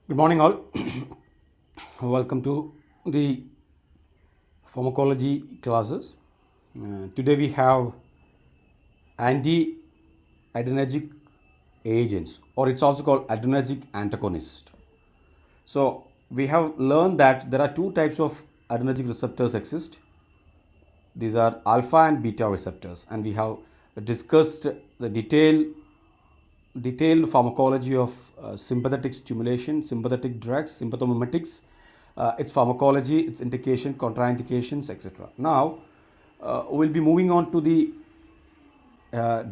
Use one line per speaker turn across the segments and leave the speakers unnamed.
Good morning, all. Welcome to the pharmacology classes. Today we have anti-adrenergic agents, or it's also called adrenergic antagonist. So we have learned that there are two types of adrenergic receptors exist. These are alpha and beta receptors, and we have discussed the detailed pharmacology of sympathetic stimulation, sympathetic drugs, sympathomimetics, its pharmacology, its indication, contraindications, etc. Now, we'll be moving on to the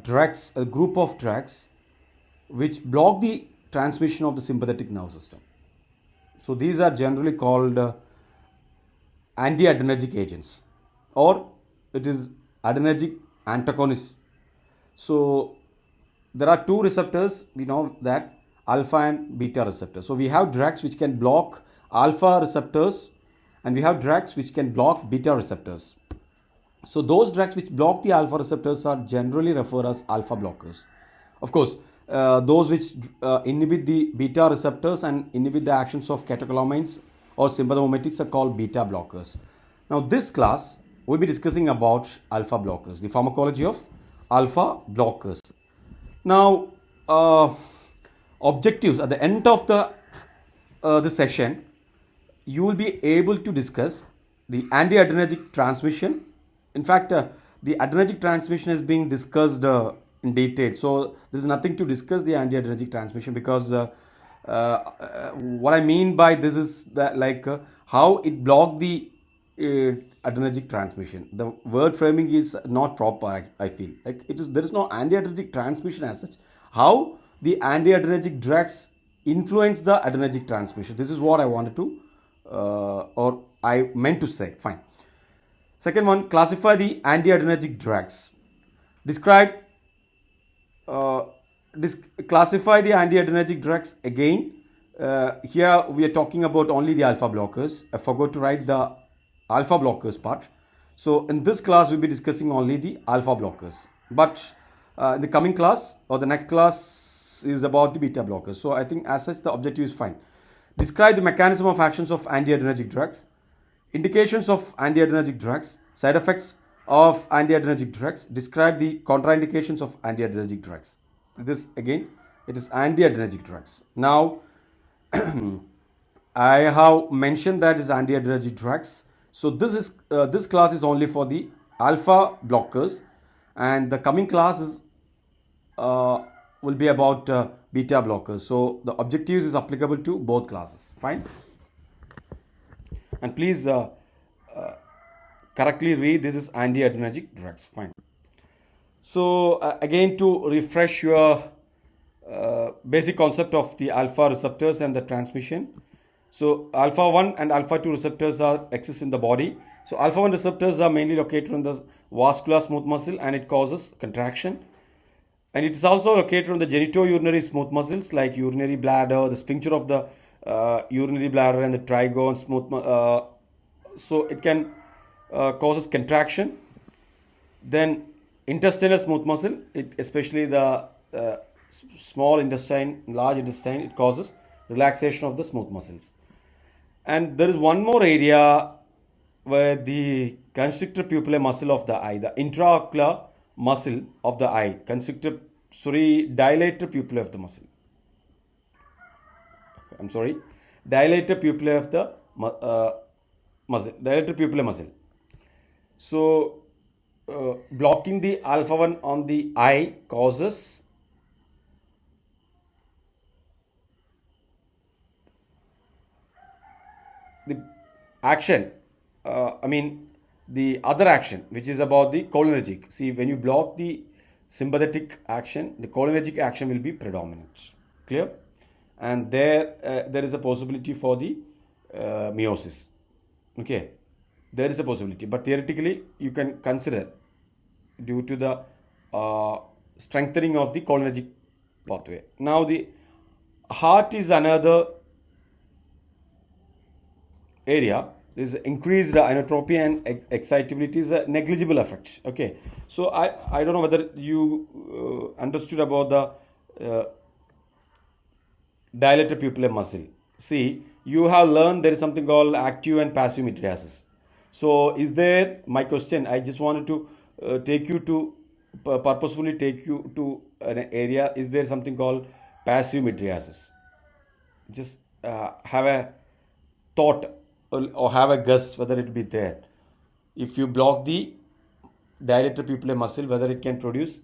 drugs, a group of drugs which block the transmission of the sympathetic nerve system. So, these are generally called anti-adrenergic agents, or it is adrenergic antagonists. So, there are two receptors, we know that alpha and beta receptors. So we have drugs which can block alpha receptors, and we have drugs which can block beta receptors. So those drugs which block the alpha receptors are generally referred as alpha blockers. Of course, those which inhibit the beta receptors and inhibit the actions of catecholamines or sympathomimetics are called beta blockers. Now this class we'll be discussing about alpha blockers, the pharmacology of alpha blockers. Now, objectives at the end of the session, you will be able to discuss the anti-adrenergic transmission. In fact, the adrenergic transmission is being discussed in detail. So there is nothing to discuss the anti-adrenergic transmission, because what I mean by this is that how it blocked the adrenergic transmission. The word framing is not proper. I feel like there is no anti-adrenergic transmission as such. How the anti-adrenergic drugs influence the adrenergic transmission. This is what I wanted to or I meant to say. Fine. Second one, classify the anti-adrenergic drugs. Describe classify the anti-adrenergic drugs again. Here we are talking about only the alpha blockers. I forgot to write the alpha blockers part. So in this class we'll be discussing only the alpha blockers, but in the coming class or the next class is about the beta blockers. So I think as such the objective is fine. Describe the mechanism of actions of anti-adrenergic drugs, indications of anti-adrenergic drugs, side effects of anti-adrenergic drugs. Describe the contraindications of anti-adrenergic drugs. This again, it is anti-adrenergic drugs. Now I have mentioned that is anti-adrenergic drugs. So this class is only for the alpha blockers, and the coming class is will be about beta blockers. So the objectives is applicable to both classes. Fine. And please correctly read, this is anti-adrenergic drugs. Fine. So again, to refresh your basic concept of the alpha receptors and the transmission. So alpha 1 and alpha 2 receptors exist in the body. So alpha 1 receptors are mainly located on the vascular smooth muscle, and it causes contraction. And it is also located on the genitourinary smooth muscles like urinary bladder, the sphincter of the urinary bladder, and the trigone smooth. So it can causes contraction. Then intestinal smooth muscle, especially the small intestine, large intestine, it causes relaxation of the smooth muscles. And there is one more area where the constrictor pupillae muscle of the eye, the intraocular muscle of the eye, dilator pupillae of the muscle. I'm sorry, dilator pupillae of the muscle, dilator pupillae muscle. So blocking the alpha 1 on the eye causes the action, the other action, which is about the cholinergic. See, when you block the sympathetic action, the cholinergic action will be predominant. Clear? And there is a possibility for the meiosis. Okay, there is a possibility, but theoretically you can consider due to the strengthening of the cholinergic pathway. Now the heart is another area. There is increased inotropy and excitability is a negligible effect. Okay, so I don't know whether you understood about the dilator pupillae muscle. see, you have learned there is something called active and passive mydriasis. So, is there, my question, I just wanted to take you to, purposefully take you to an area, is there something called passive mydriasis? Just have a thought or have a guess whether it will be there. If you block the dilator pupillae muscle, whether it can produce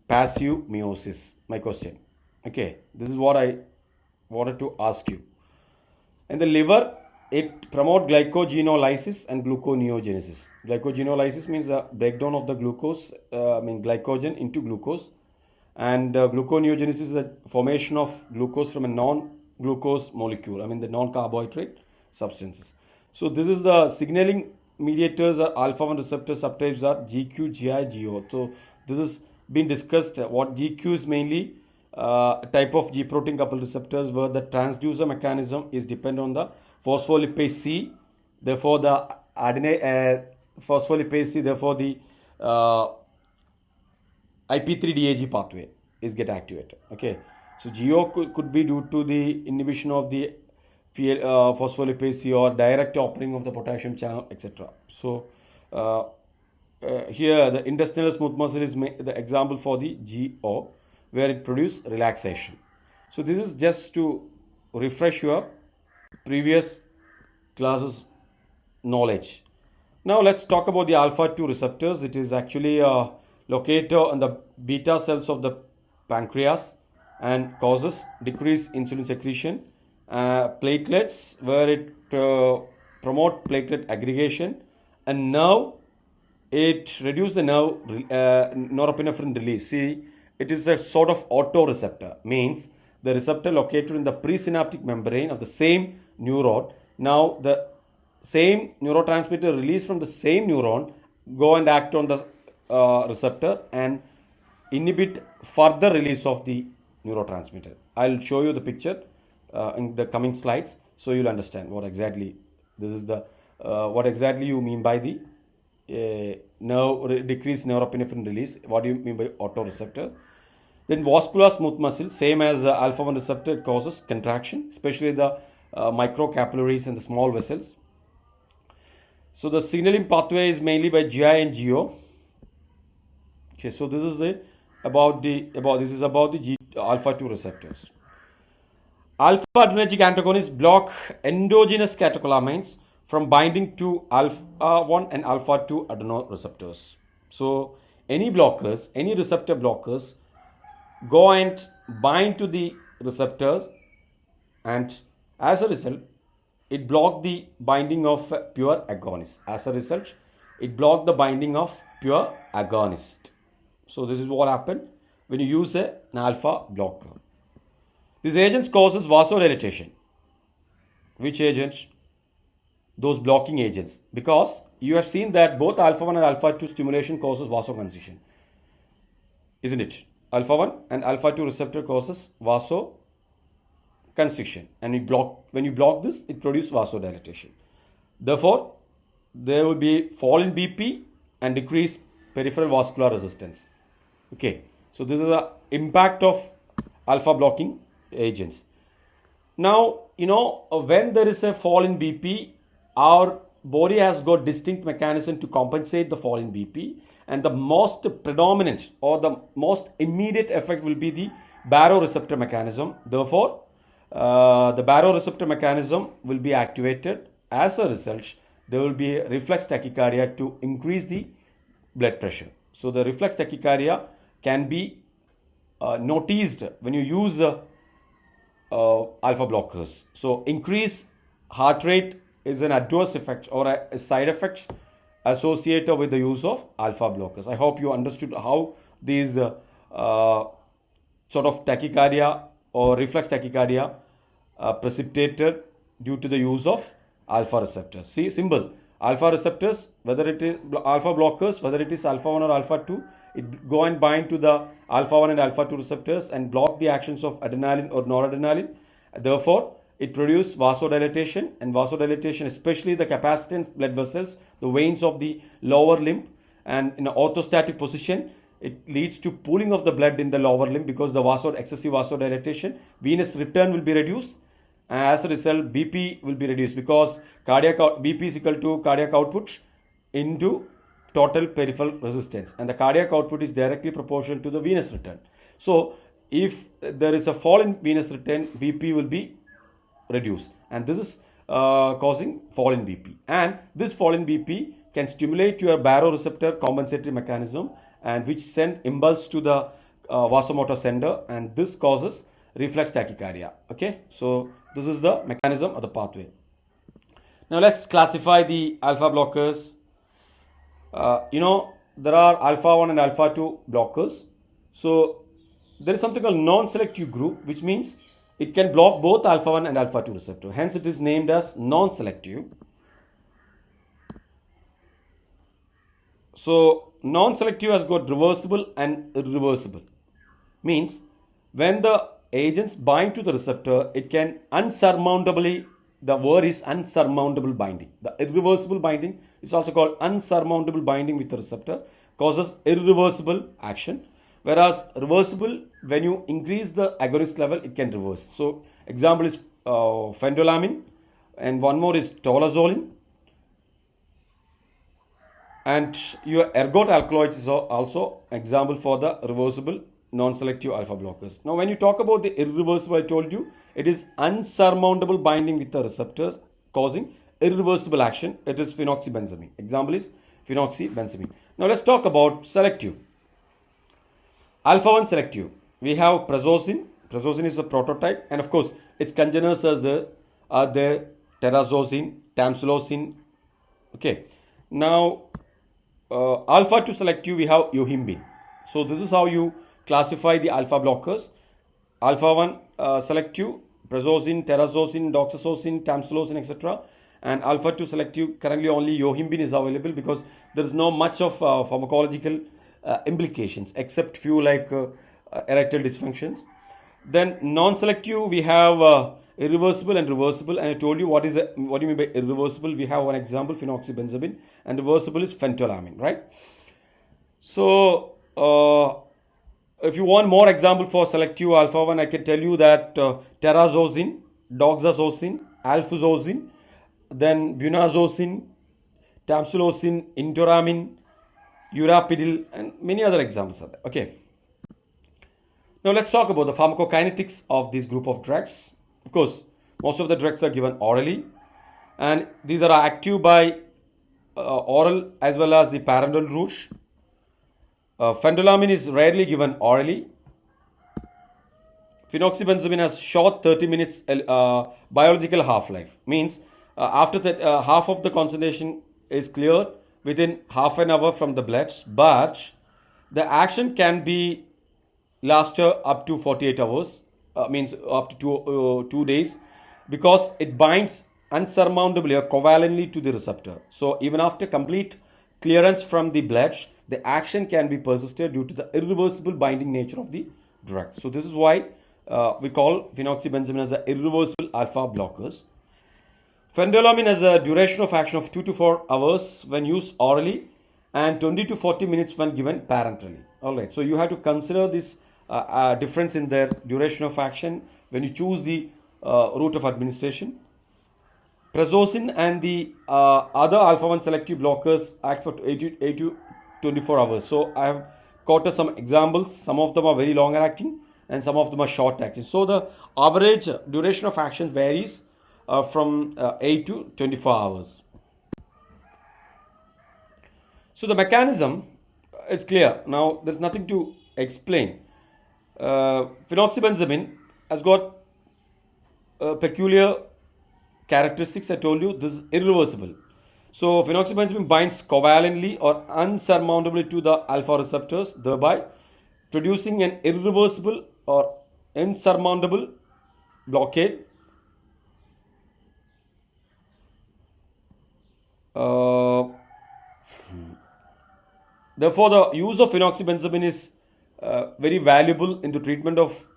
passive meiosis, my question. Okay, this is what I wanted to ask you. And the liver, it promote glycogenolysis and gluconeogenesis. Glycogenolysis means the breakdown of the glucose, glycogen into glucose, and gluconeogenesis is the formation of glucose from a non-glucose molecule, the non-carbohydrate substances. So this is the signaling mediators are alpha-1 receptor subtypes are GQ, GI, GO. So this has been discussed. What GQ is mainly a type of G protein coupled receptors where the transducer mechanism is dependent on the phospholipase C. Therefore, the phospholipase C. Therefore, the IP3DAG pathway is get activated. Okay, so GO could be due to the inhibition of the phospholipase C or direct opening of the potassium channel, etc. So here the intestinal smooth muscle is the example for the GO, where it produces relaxation. So this is just to refresh your previous classes knowledge. Now let's talk about the alpha-2 receptors. It is actually located on the beta cells of the pancreas and causes decreased insulin secretion. Platelets, where it promote platelet aggregation, and nerve, it reduces the nerve norepinephrine release. See, it is a sort of autoreceptor, means the receptor located in the presynaptic membrane of the same neuron. Now the same neurotransmitter released from the same neuron go and act on the receptor and inhibit further release of the neurotransmitter. I'll show you the picture in the coming slides, so you'll understand what exactly this is the what exactly you mean by the decreased norepinephrine release. What do you mean by autoreceptor? Then vascular smooth muscle, same as alpha-1 receptor, it causes contraction, especially the microcapillaries and the small vessels. So the signaling pathway is mainly by GI and GO. Okay, so this is the about the alpha-2 receptors. Alpha-adrenergic antagonists block endogenous catecholamines from binding to alpha-1 and alpha-2 adrenoreceptors. So any receptor blockers go and bind to the receptors, and as a result it block the binding of pure agonist. As a result, it block the binding of pure agonist. So this is what happened when you use an alpha blocker. These agents causes vasodilatation. Which agents? Those blocking agents. Because you have seen that both alpha-1 and alpha-2 stimulation causes vasoconstriction. Isn't it? Alpha-1 and alpha-2 receptor causes vasoconstriction. And when you block this, it produces vasodilatation. Therefore, there will be fall in BP and decreased peripheral vascular resistance. Okay. So this is the impact of alpha blocking agents. Now, when there is a fall in BP, our body has got distinct mechanism to compensate the fall in BP, and the most predominant or the most immediate effect will be the baroreceptor mechanism. Therefore, the baroreceptor mechanism will be activated. As a result, there will be reflex tachycardia to increase the blood pressure. So the reflex tachycardia can be noticed when you use alpha blockers. So increased heart rate is an adverse effect or a side effect associated with the use of alpha blockers. I hope you understood how these sort of tachycardia or reflex tachycardia precipitated due to the use of alpha receptors. See, symbol. Alpha receptors, whether it is alpha blockers, whether it is alpha-1 or alpha-2, it go and bind to the alpha-1 and alpha-2 receptors and block the actions of adrenaline or noradrenaline. Therefore, it produces vasodilatation, and vasodilatation, especially the capacitance blood vessels, the veins of the lower limb, and in an orthostatic position, it leads to pooling of the blood in the lower limb because the excessive vasodilatation, venous return will be reduced, As a result, BP will be reduced because BP is equal to cardiac output into total peripheral resistance, and the cardiac output is directly proportional to the venous return. So if there is a fall in venous return, BP will be reduced, and this is causing fall in BP. And this fall in BP can stimulate your baroreceptor compensatory mechanism, and which send impulse to the vasomotor center, and this causes reflex tachycardia. Okay, so this is the mechanism of the pathway. Now let's classify the alpha blockers. There are alpha 1 and alpha 2 blockers. So there is something called non-selective group, which means it can block both alpha 1 and alpha 2 receptor. Hence it is named as non-selective. So non-selective has got reversible and irreversible. Means when the agents bind to the receptor, it can unsurmountably, the word is unsurmountable binding. The irreversible binding is also called unsurmountable binding with the receptor, causes irreversible action. Whereas reversible, when you increase the agonist level, it can reverse. So example is phentolamine, and one more is tolazolin. And your ergot alkaloids is also example for the reversible non-selective alpha blockers. Now when you talk about the irreversible, I told you it is unsurmountable binding with the receptors causing irreversible action. It is phenoxybenzamine. Example is phenoxybenzamine. Now let's talk about selective. Alpha 1 selective. We have prazosin. Prazosin is a prototype, and of course its congeners are the terazosin, tamsulosin. Okay. Now alpha 2 selective, we have yohimbine. So this is how you classify the alpha blockers. Alpha 1 selective, prazosin, terazosin, doxazosin, tamsulosin, etc. And alpha 2 selective, currently only yohimbine is available because there is no much of pharmacological implications except few like erectile dysfunctions. Then non-selective, we have irreversible and reversible, and I told you what do you mean by irreversible. We have one example, phenoxybenzamine, and reversible is phentolamine, right? So if you want more example for selective alpha 1, I can tell you that terazosin, doxazosin, alfuzosin, then bunazosin, tamsulosin, intoramine, urapidil, and many other examples are there. Okay. Now let's talk about the pharmacokinetics of this group of drugs. Of course, most of the drugs are given orally, and these are active by oral as well as the parenteral route. Phentolamine is rarely given orally. Phenoxybenzamine has short 30 minutes biological half-life. Means after that half of the concentration is cleared within half an hour from the blood, but the action can be last up to 48 hours, means up to 2 days, because it binds unsurmountably or covalently to the receptor. So even after complete clearance from the blood, the action can be persisted due to the irreversible binding nature of the drug. So this is why we call phenoxybenzamine as a irreversible alpha blockers. Phentolamine has a duration of action of 2 to 4 hours when used orally, and 20 to 40 minutes when given parenterally. Alright, so you have to consider this difference in their duration of action when you choose the route of administration. Prazosin and the other alpha 1 selective blockers act for 8 to 24 hours. So I have quoted some examples. Some of them are very long acting and some of them are short acting. So the average duration of action varies from 8 to 24 hours. So the mechanism is clear. Now there's nothing to explain. Phenoxybenzamine has got peculiar characteristics. I told you this is irreversible. So phenoxybenzamine binds covalently or unsurmountably to the alpha receptors, thereby producing an irreversible or insurmountable blockade. Therefore, the use of phenoxybenzamine is very valuable in the treatment of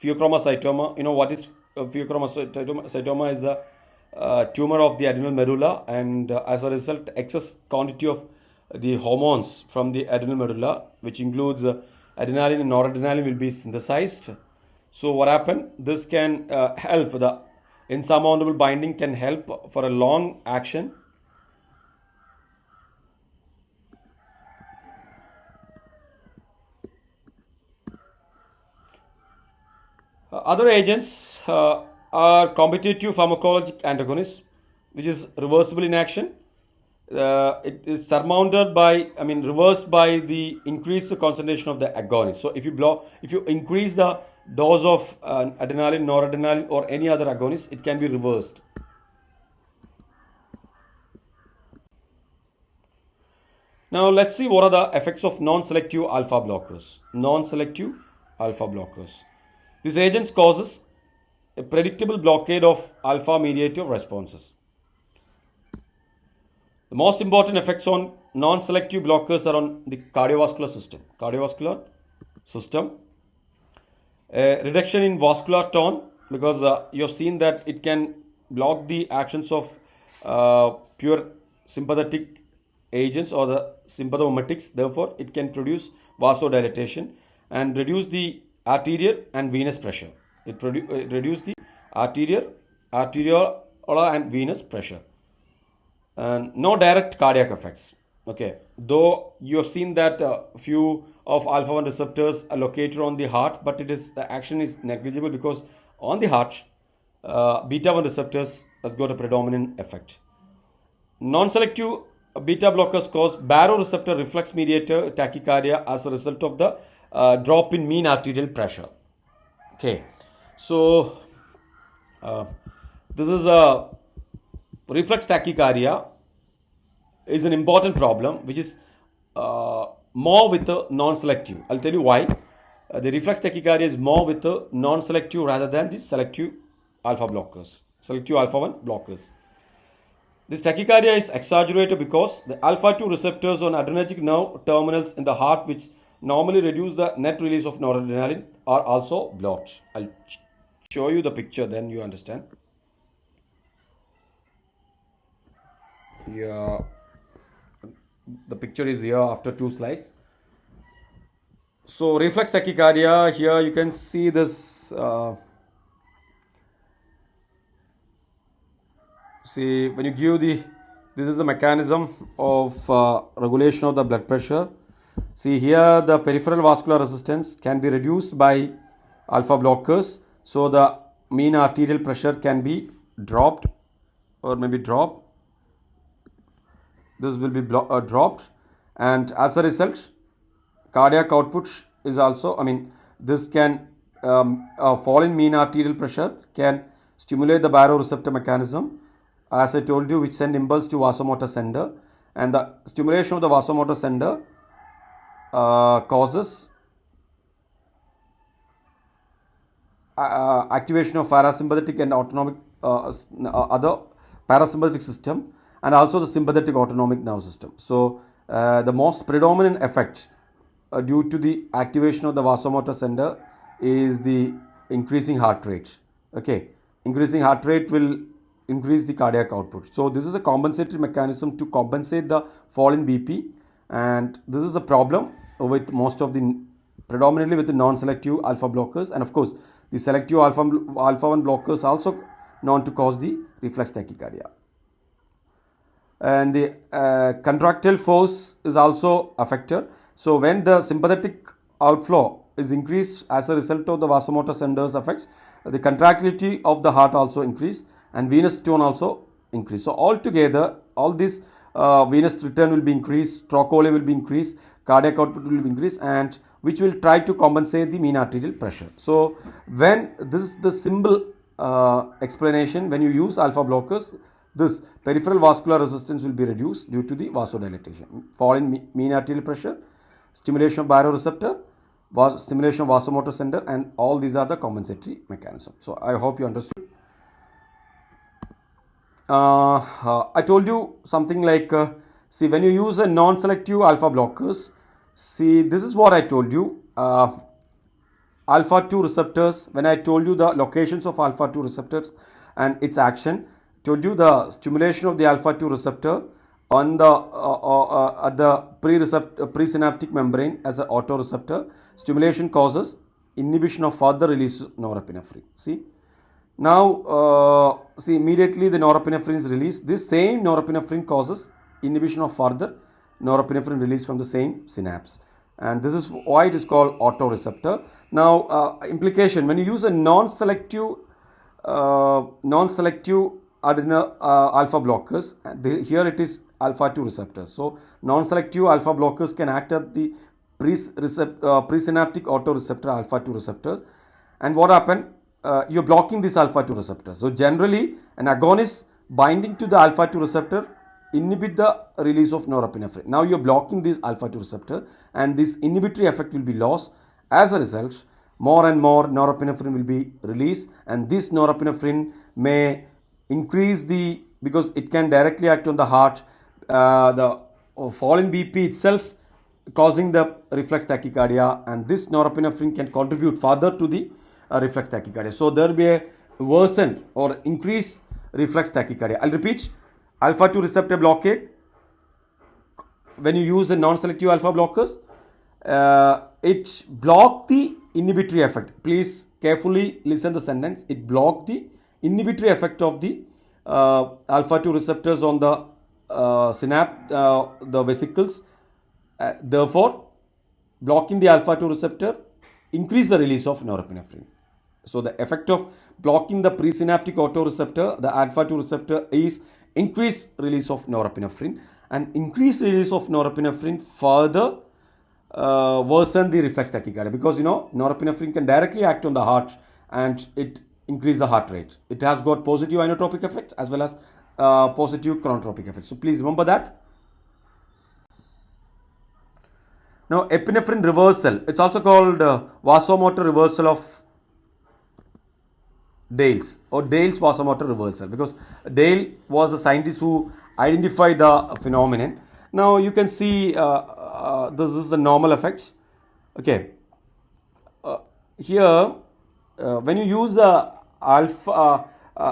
pheochromocytoma. You know what is pheochromocytoma? Cytoma is a tumor of the adrenal medulla, and as a result, excess quantity of the hormones from the adrenal medulla, which includes adrenaline and noradrenaline, will be synthesized. So what happened? This can help the insurmountable binding can help for a long action. Other agents are competitive pharmacologic antagonists, which is reversible in action. It is surmounted by, reversed by the increased concentration of the agonist. So if you increase the dose of adrenaline, noradrenaline, or any other agonist, it can be reversed. Now let's see what are the effects of non-selective alpha blockers. Non-selective alpha blockers. These agents causes a predictable blockade of alpha mediator responses. The most important effects on non-selective blockers are on the cardiovascular system. Reduction in vascular tone, because you have seen that it can block the actions of pure sympathetic agents or the sympathomimetics. Therefore, it can produce vasodilatation and reduce the arterial and venous pressure. It reduce the arterial and venous pressure. And no direct cardiac effects. Okay, though you have seen that few of alpha 1 receptors are located on the heart, but the action is negligible because on the heart beta 1 receptors has got a predominant effect. Non-selective beta blockers cause baroreceptor reflex mediator tachycardia as a result of the drop in mean arterial pressure. Okay, so this is a reflex tachycardia is an important problem, which is more with the non-selective. I'll tell you why. The reflex tachycardia is more with the non-selective rather than the selective alpha blockers, selective alpha 1 blockers. This tachycardia is exaggerated because the alpha 2 receptors on adrenergic nerve terminals in the heart, which normally reduce the net release of noradrenaline, are also blocked. I'll show you the picture, then you understand. Yeah, the picture is here after 2 slides. So reflex tachycardia, here you can see this. See, when you give this is the mechanism of regulation of the blood pressure. See here, the peripheral vascular resistance can be reduced by alpha blockers, so the mean arterial pressure can be dropped, or maybe dropped. This will be dropped, and as a result, cardiac output is also, this can fall in mean arterial pressure can stimulate the baroreceptor mechanism, as I told you, which send impulse to vasomotor center, and the stimulation of the vasomotor center causes activation of parasympathetic and autonomic other parasympathetic system, and also the sympathetic autonomic nerve system. So the most predominant effect due to the activation of the vasomotor center is the increasing heart rate. Okay, increasing heart rate will increase the cardiac output. So this is a compensatory mechanism to compensate the fall in BP, and this is a problem with most of the, predominantly with the non-selective alpha blockers, and of course the selective alpha 1 blockers also known to cause the reflex tachycardia. And the contractile force is also affected. So when the sympathetic outflow is increased as a result of the vasomotor centers effects, the contractility of the heart also increase, and venous tone also increase. So altogether, all this venous return will be increased, trochole will be increased, cardiac output will be increased, and which will try to compensate the mean arterial pressure. So when this is the simple explanation, when you use alpha blockers, this peripheral vascular resistance will be reduced due to the vasodilatation, fall in mean arterial pressure, stimulation of baroreceptor, stimulation of vasomotor center, and all these are the compensatory mechanisms. So I hope you understood. I told you something like, see, when you use a non-selective alpha blockers, see, this is what I told you. Alpha 2 receptors, when I told you the locations of alpha 2 receptors and its action, told you the stimulation of the alpha 2 receptor on the at the presynaptic membrane as an autoreceptor. Stimulation causes inhibition of further release of norepinephrine. See, Now, see, immediately the norepinephrine is released. This same norepinephrine causes inhibition of further norepinephrine release from the same synapse. And this is why it is called autoreceptor. Now, implication, when you use a non-selective alpha blockers, here it is alpha 2 receptors. So, non-selective alpha blockers can act at the presynaptic autoreceptor alpha 2 receptors. And what happened? You're blocking this alpha 2 receptor. So, generally, an agonist binding to the alpha 2 receptor inhibit the release of norepinephrine. Now, you're blocking this alpha 2 receptor, and this inhibitory effect will be lost. As a result, more and more norepinephrine will be released, and this norepinephrine may increase because it can directly act on the heart, the fall in BP itself causing the reflex tachycardia, and this norepinephrine can contribute further to the reflex tachycardia. So there will be a worsened or increased reflex tachycardia. I'll repeat, alpha 2 receptor blockade, when you use a non-selective alpha blockers, it block the inhibitory effect. Please carefully listen the sentence. It block the inhibitory effect of the alpha 2 receptors on the synapse, the vesicles. Therefore, blocking the alpha 2 receptor increase the release of norepinephrine. So the effect of blocking the presynaptic autoreceptor, the alpha 2 receptor, is increased release of norepinephrine, and increased release of norepinephrine further worsen the reflex tachycardia, because norepinephrine can directly act on the heart and it increase the heart rate. It has got positive inotropic effect as well as positive chronotropic effect. So please remember that. Now, epinephrine reversal, it's also called vasomotor reversal of Dales, or Dale's vasomotor reversal, because Dale was a scientist who identified the phenomenon. Now you can see this is the normal effect. Okay, here when you use alpha,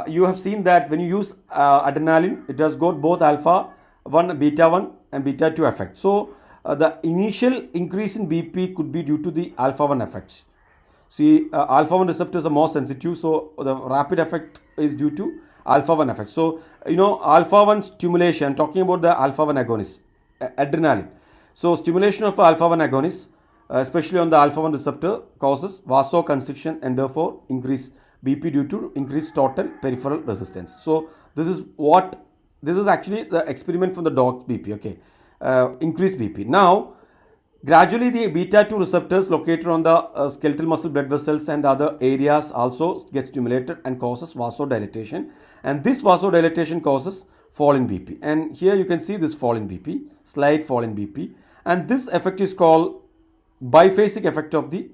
you have seen that when you use adrenaline, it has got both alpha 1, beta 1 and beta 2 effect. So the initial increase in BP could be due to the alpha 1 effects. See, alpha 1 receptors are more sensitive, so the rapid effect is due to alpha 1 effect. So, alpha 1 stimulation, talking about the alpha 1 agonist, adrenaline. So, stimulation of alpha 1 agonist, especially on the alpha 1 receptor, causes vasoconstriction and therefore increase BP due to increased total peripheral resistance. So, this is actually the experiment from the dog's BP, okay, increased BP. Now, gradually the beta 2 receptors located on the skeletal muscle blood vessels and other areas also get stimulated and causes vasodilatation, and this vasodilatation causes fall in BP, and here you can see this fall in BP, slight fall in BP, and this effect is called biphasic effect of the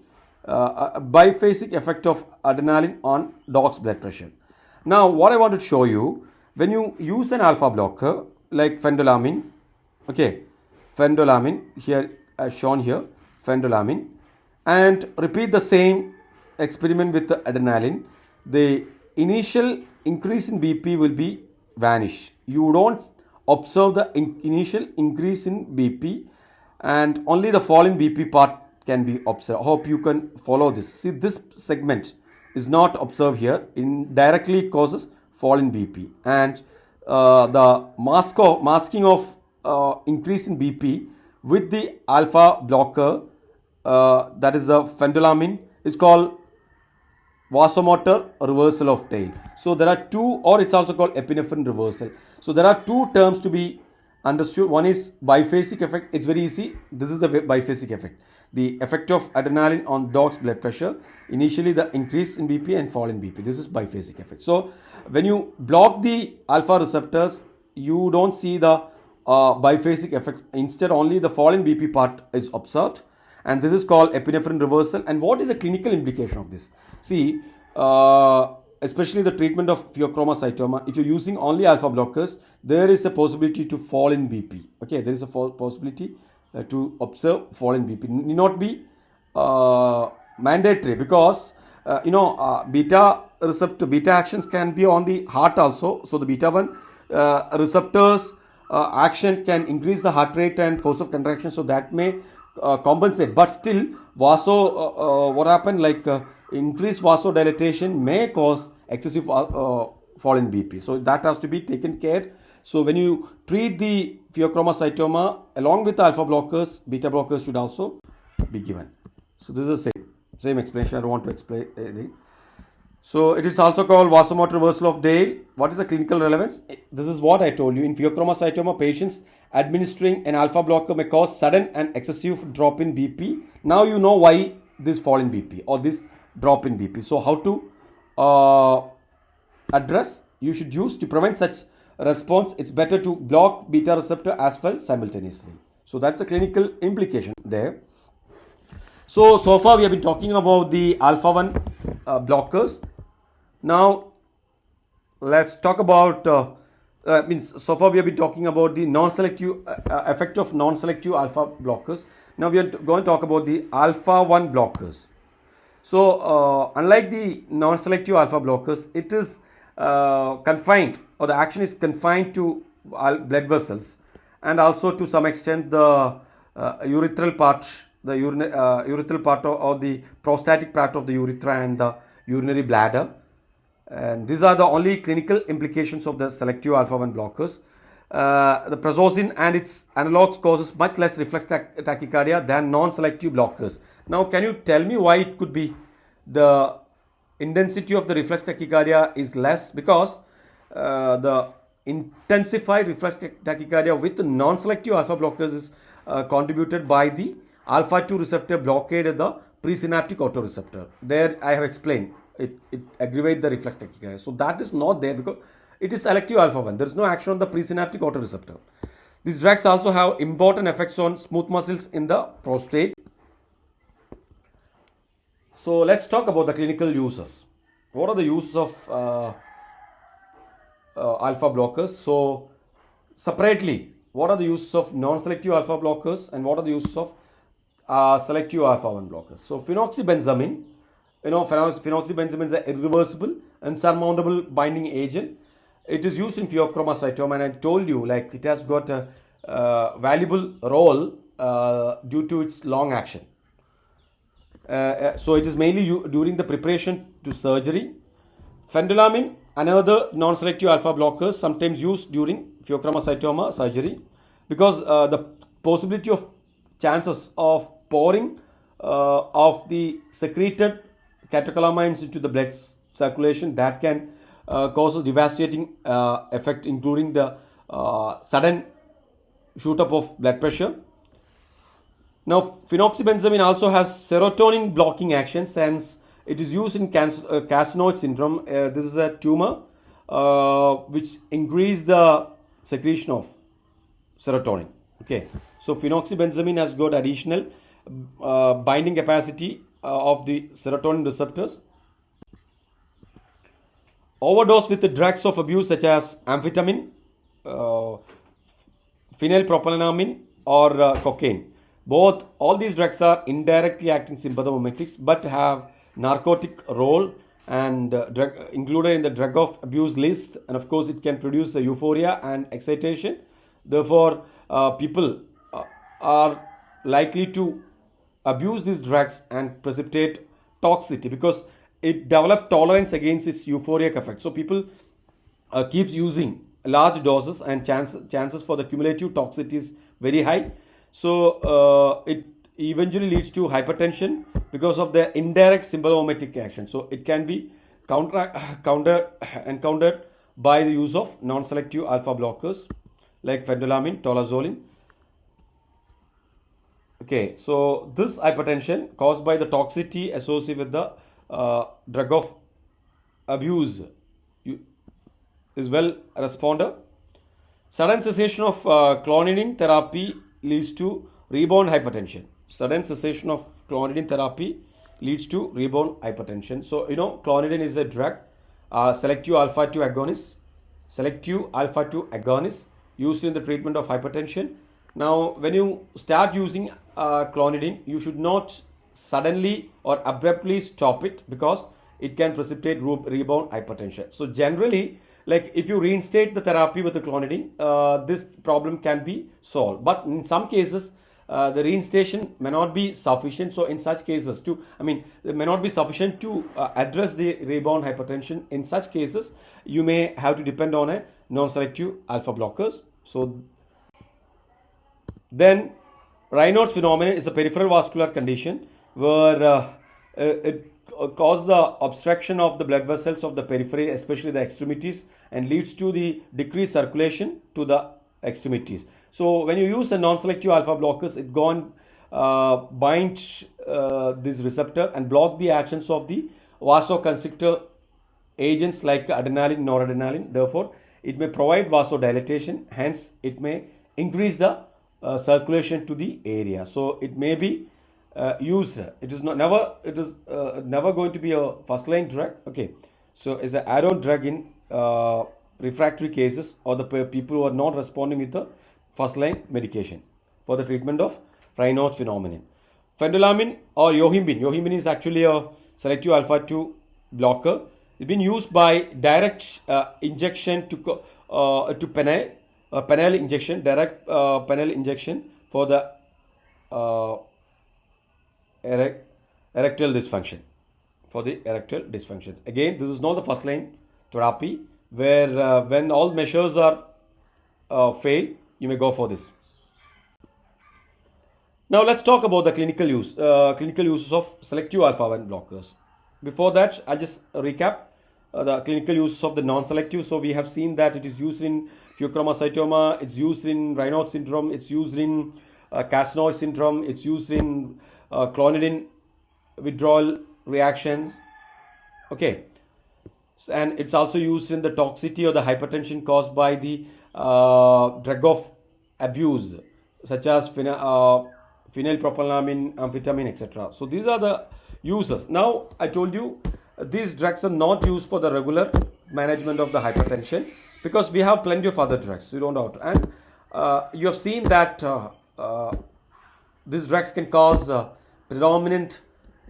biphasic effect of adrenaline on dog's blood pressure. Now what I want to show you, when you use an alpha blocker like phendolamine, okay, phendolamine here as shown here, phendolamine, and repeat the same experiment with the adrenaline, the initial increase in BP will be vanish. You don't observe the initial increase in BP, and only the fall in BP part can be observed. I hope you can follow this. See, this segment is not observed here. Indirectly it causes fall in BP, and the masking of increase in BP with the alpha blocker, that is the phendolamine, is called vasomotor reversal of Dale. So there are two, or it's also called epinephrine reversal. So there are two terms to be understood. One is biphasic effect. It's very easy. This is the biphasic effect. The effect of adrenaline on dog's blood pressure. Initially the increase in BP and fall in BP. This is biphasic effect. So when you block the alpha receptors, you don't see the biphasic effect. Instead, only the fall in BP part is observed, and this is called epinephrine reversal. And what is the clinical implication of this? See, especially the treatment of pheochromocytoma, if you're using only alpha blockers, there is a possibility to fall in BP. Okay, there is a possibility to observe fall in BP. Need not be mandatory, because beta receptor, beta actions can be on the heart also. So the beta 1 receptors action can increase the heart rate and force of contraction, so that may compensate, but still what happened, like increased vasodilatation may cause excessive fall in BP. So that has to be taken care. So when you treat the pheochromocytoma along with alpha blockers, beta blockers should also be given. So this is the same explanation. I don't want to explain anything. So it is also called vasomotor reversal of Dale. What is the clinical relevance? This is what I told you. In pheochromocytoma patients, administering an alpha blocker may cause sudden and excessive drop in BP. Now you know why this fall in BP or this drop in BP. So how to address? You should use to prevent such response. It's better to block beta receptor as well simultaneously. So that's the clinical implication there. So far we have been talking about the alpha 1 blockers. Now let's talk about so far we have been talking about the non-selective effect of non-selective alpha blockers. Now we are going to talk about the alpha 1 blockers. So unlike the non-selective alpha blockers, it is confined, or the action is confined to blood vessels, and also to some extent the urethral part, the urethral part or the prostatic part of the urethra and the urinary bladder. And these are the only clinical implications of the selective alpha 1 blockers. The prazosin and its analogs causes much less reflex tachycardia than non-selective blockers. Now can you tell me why it could be the intensity of the reflex tachycardia is less? Because the intensified reflex tachycardia with non-selective alpha blockers is contributed by the alpha 2 receptor blockade at the presynaptic autoreceptor. There I have explained it aggravates the reflex tachycardia. So that is not there because it is selective alpha 1. There is no action on the presynaptic autoreceptor. These drugs also have important effects on smooth muscles in the prostate. So let's talk about the clinical uses. What are the uses of alpha blockers? So separately, what are the uses of non-selective alpha blockers and what are the uses of selective alpha 1 blockers? So phenoxybenzamine, phenoxybenzamine is an irreversible and surmountable binding agent. It is used in pheochromocytoma, and I told you like it has got a valuable role due to its long action. So it is mainly during the preparation to surgery. Phendolamine, another non-selective alpha blocker, sometimes used during pheochromocytoma surgery, because the possibility of chances of pouring of the secreted catecholamines into the blood circulation, that can cause a devastating effect, including the sudden shoot up of blood pressure. Now phenoxybenzamine also has serotonin blocking action, since it is used in carcinoid syndrome. This is a tumor which increase the secretion of serotonin. Okay, so phenoxybenzamine has got additional binding capacity of the serotonin receptors. Overdose with the drugs of abuse such as amphetamine, phenylpropylamine or cocaine. All these drugs are indirectly acting sympathomimetics but have narcotic role and included in the drug of abuse list, and of course it can produce a euphoria and excitation. Therefore people are likely to abuse these drugs and precipitate toxicity because it develops tolerance against its euphoric effect. So people keeps using large doses, and chances for the cumulative toxicity is very high. So it eventually leads to hypertension because of the indirect sympathomimetic action. So it can be encountered by the use of non-selective alpha blockers like phendolamine, tolazolin. Okay, so this hypertension caused by the toxicity associated with the drug of abuse is well responder. Sudden cessation of clonidine therapy leads to rebound hypertension. Sudden cessation of clonidine therapy leads to rebound hypertension. So clonidine is a drug, selective alpha 2 agonist. Selective alpha 2 agonist used in the treatment of hypertension. Now when you start using clonidine, you should not suddenly or abruptly stop it because it can precipitate rebound hypertension. So generally, like if you reinstate the therapy with the clonidine, this problem can be solved. But in some cases, the reinstation may not be sufficient. So in such cases, it may not be sufficient to address the rebound hypertension. In such cases, you may have to depend on a non-selective alpha blockers. So then Raynaud's phenomenon is a peripheral vascular condition where it causes the obstruction of the blood vessels of the periphery, especially the extremities, and leads to the decreased circulation to the extremities. So when you use a non-selective alpha blockers, it go and bind this receptor and block the actions of the vasoconstrictor agents like adrenaline, noradrenaline. Therefore, it may provide vasodilatation. Hence, it may increase the circulation to the area. So it may be used. It is never going to be a first line drug. Okay, so it's an add-on drug in refractory cases or the people who are not responding with the first line medication for the treatment of Raynaud's phenomenon. Phentolamine or yohimbine. Yohimbine is actually a selective alpha 2 blocker. It's been used by direct injection to penile injection, direct penile injection for the erectile dysfunction. For the erectile dysfunctions. Again, this is not the first line therapy where when all measures are fail, you may go for this. Now let's talk about the clinical uses of selective alpha 1 blockers. Before that, I'll just recap the clinical use of the non-selective. So we have seen that it is used in pheochromocytoma, it's used in Raynaud's syndrome, it's used in Cassinoid syndrome, it's used in clonidine withdrawal reactions. Okay, and it's also used in the toxicity or the hypertension caused by the drug of abuse, such as phenylpropylamine, amphetamine, etc. So these are the uses. Now I told you these drugs are not used for the regular management of the hypertension because we have plenty of other drugs. You don't have to. And you have seen that these drugs can cause predominant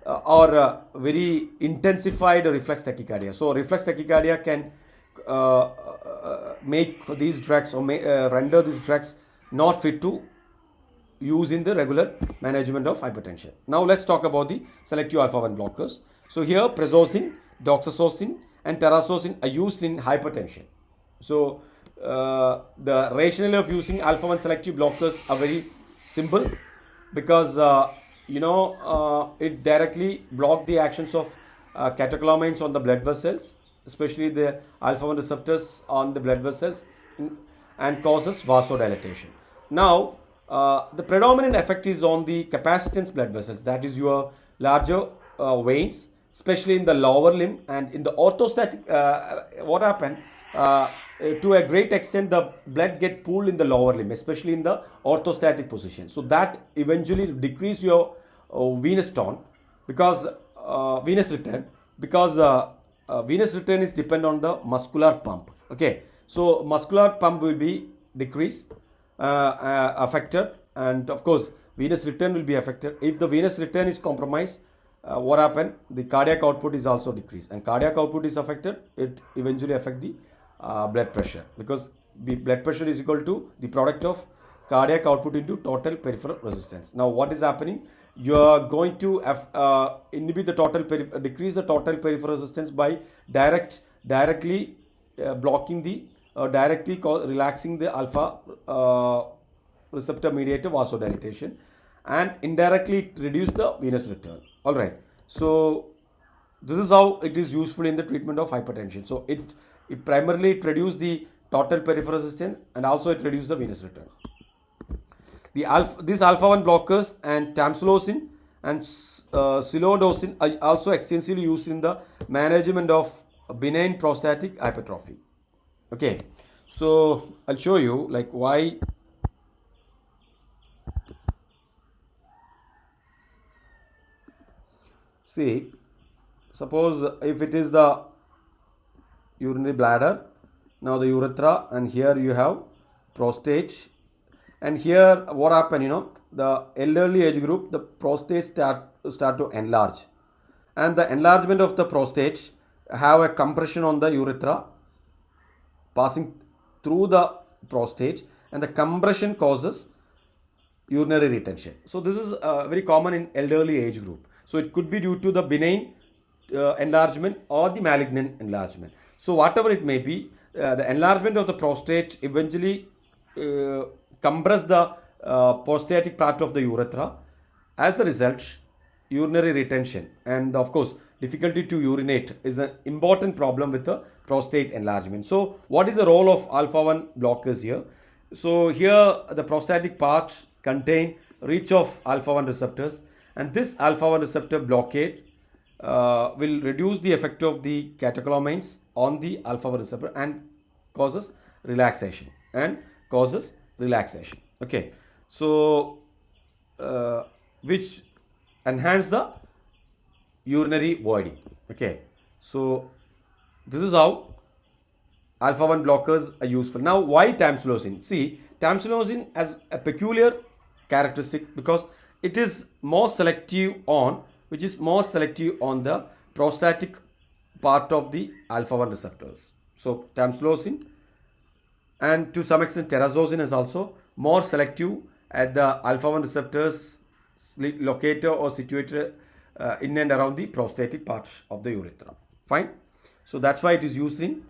or very intensified reflex tachycardia. So reflex tachycardia can make these drugs or render these drugs not fit to use in the regular management of hypertension. Now let's talk about the selective alpha 1 blockers. So here prazosin, doxazosin and terazosin are used in hypertension. So the rationale of using alpha 1 selective blockers are very simple because it directly block the actions of catecholamines on the blood vessels, especially the alpha 1 receptors on the blood vessels, and causes vasodilatation. Now the predominant effect is on the capacitance blood vessels, that is your larger veins, especially in the lower limb and in the orthostatic. What happened? To a great extent, the blood get pooled in the lower limb, especially in the orthostatic position. So that eventually decrease your venous tone because venous return, because venous return is depend on the muscular pump. Okay, so muscular pump will be decreased, affected, and of course venous return will be affected. If the venous return is compromised, what happened? The cardiac output is also decreased, and cardiac output is affected. It eventually affect the blood pressure, because the blood pressure is equal to the product of cardiac output into total peripheral resistance. Now what is happening? You are going to inhibit the decrease the total peripheral resistance by directly blocking the directly relaxing the alpha receptor mediated vasodilatation, and indirectly reduce the venous return. All right, so this is how it is useful in the treatment of hypertension. So it primarily reduces the total peripheral resistance, and also it reduces the venous return. These alpha 1 blockers and tamsulosin and silodosin are also extensively used in the management of benign prostatic hypertrophy. Okay, so I'll show you like why. See, suppose if it is the urinary bladder, now the urethra, and here you have prostate, and here what happened, the elderly age group, the prostate start to enlarge, and the enlargement of the prostate have a compression on the urethra passing through the prostate, and the compression causes urinary retention. So this is very common in elderly age group. So it could be due to the benign enlargement or the malignant enlargement. So whatever it may be, the enlargement of the prostate eventually compress the prostatic part of the urethra. As a result, urinary retention and of course difficulty to urinate is an important problem with the prostate enlargement. So what is the role of alpha 1 blockers here? So here the prostatic part contain reach of alpha 1 receptors, and this alpha 1 receptor blockade will reduce the effect of the catecholamines on the alpha 1 receptor and causes relaxation Okay, so which enhance the urinary voiding. Okay, so this is how alpha 1 blockers are useful. Now, why tamsulosin? See, tamsulosin has a peculiar characteristic because it is more selective on the prostatic part of the alpha 1 receptors. So, tamsulosin and to some extent terazosin is also more selective at the alpha 1 receptors located or situated in and around the prostatic part of the urethra. Fine. So that's why it is used in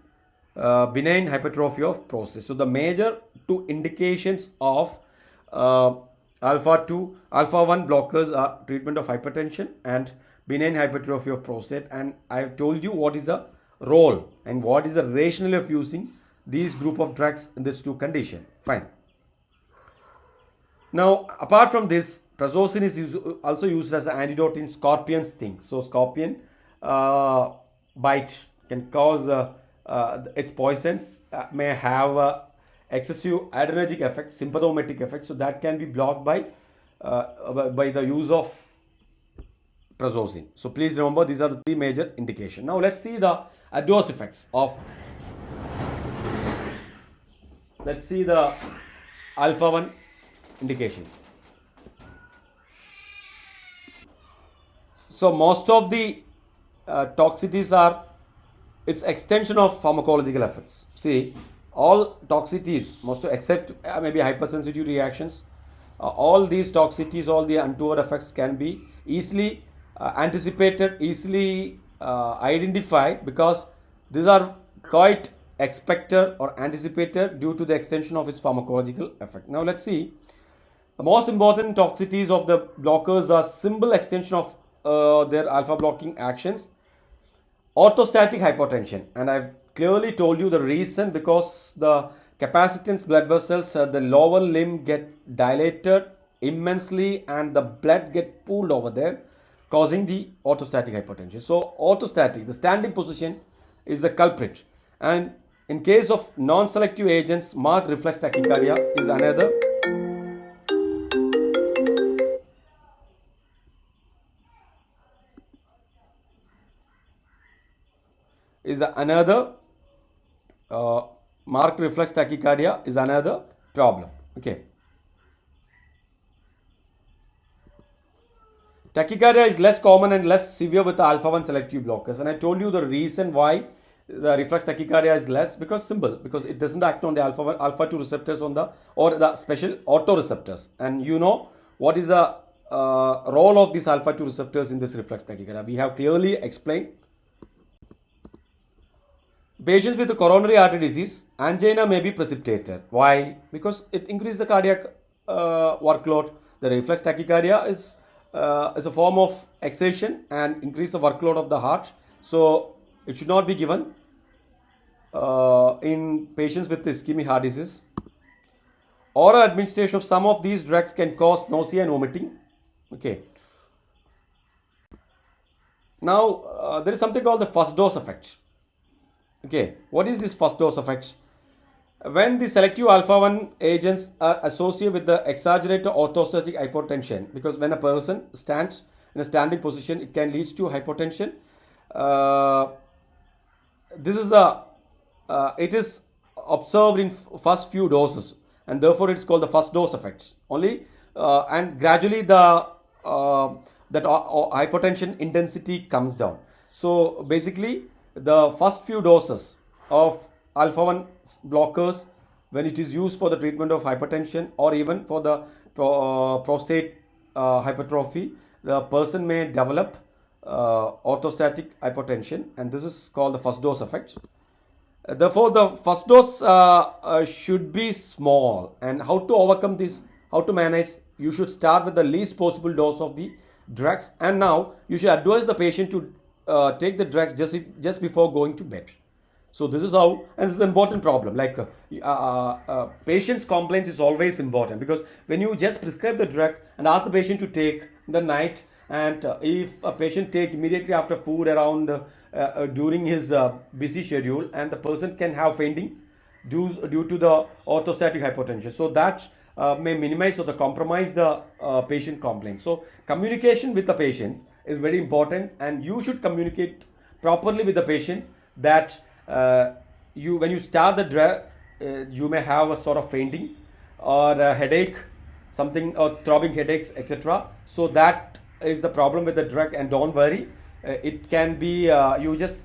benign hypertrophy of prostate. So the major two indications of alpha 1 blockers are treatment of hypertension and benign hypertrophy of prostate. And I have told you what is the role and what is the rationale of using these group of drugs in these two conditions. Fine. Now, apart from this, prazosin is also used as an antidote in scorpion sting. So, scorpion bite can cause its poisons may have excessive adrenergic effect, sympathomatic effect. So, that can be blocked by the use of prazosin. So, please remember these are the three major indications. Now, let's see the adverse effects of. Let's see the alpha 1 indication. So most of the toxicities are its extension of pharmacological effects. See, all toxicities, most except maybe hypersensitive reactions, all these toxicities, all the untoward effects can be easily anticipated, easily identified, because these are quite expected or anticipated due to the extension of its pharmacological effect. Now let's see. The most important toxicities of the blockers are simple extension of their alpha blocking actions. Orthostatic hypotension, and I've clearly told you the reason, because the capacitance blood vessels, the lower limb get dilated immensely and the blood get pooled over there, causing the orthostatic hypotension. So orthostatic, the standing position, is the culprit. And in case of non-selective agents, marked reflex tachycardia is another. Marked reflex tachycardia is another problem. Okay. Tachycardia is less common and less severe with the alpha 1 selective blockers, and I told you the reason why the reflex tachycardia is less, because it doesn't act on the alpha 2 receptors or the special autoreceptors, and you know what is the role of these alpha 2 receptors in this reflex tachycardia. We have clearly explained. Patients with coronary artery disease, angina may be precipitated. Why? Because it increases the cardiac workload. The reflex tachycardia is a form of exertion and increase the workload of the heart. So it should not be given in patients with ischemic heart disease. Oral administration of some of these drugs can cause nausea and vomiting. Okay. Now there is something called the first dose effect. Okay, what is this first dose effect? When the selective alpha 1 agents are associated with the exaggerated orthostatic hypotension, because when a person stands in a standing position, it can lead to hypotension. It is observed in first few doses, and therefore it's called the first dose effect only, and gradually that hypotension intensity comes down. So basically, the first few doses of alpha 1 blockers when it is used for the treatment of hypertension or even for the prostate hypertrophy, the person may develop orthostatic hypotension, and this is called the first dose effect. Therefore, the first dose should be small. And how to overcome this, how to manage? You should start with the least possible dose of the drugs. And now you should advise the patient to take the drugs just before going to bed. So this is how, and this is an important problem. Like patient's complaints is always important, because when you just prescribe the drug and ask the patient to take in the night, and if a patient take immediately after food around during his busy schedule, and the person can have fainting due to the orthostatic hypotension. So that may minimize or the compromise the patient complaint. So communication with the patients is very important, and you should communicate properly with the patient that you when you start the drug, you may have a sort of fainting or a headache, something, or throbbing headaches, etc. So that is the problem with the drug, and don't worry, it can be you just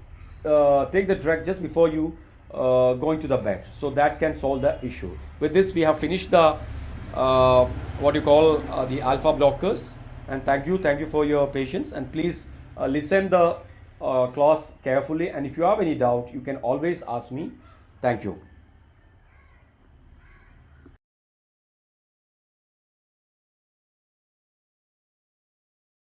take the drug just before you going to the bed, so that can solve the issue. With this, we have finished the what you call the alpha blockers, and thank you for your patience, and please listen the class carefully, and if you have any doubt, you can always ask me. Thank you.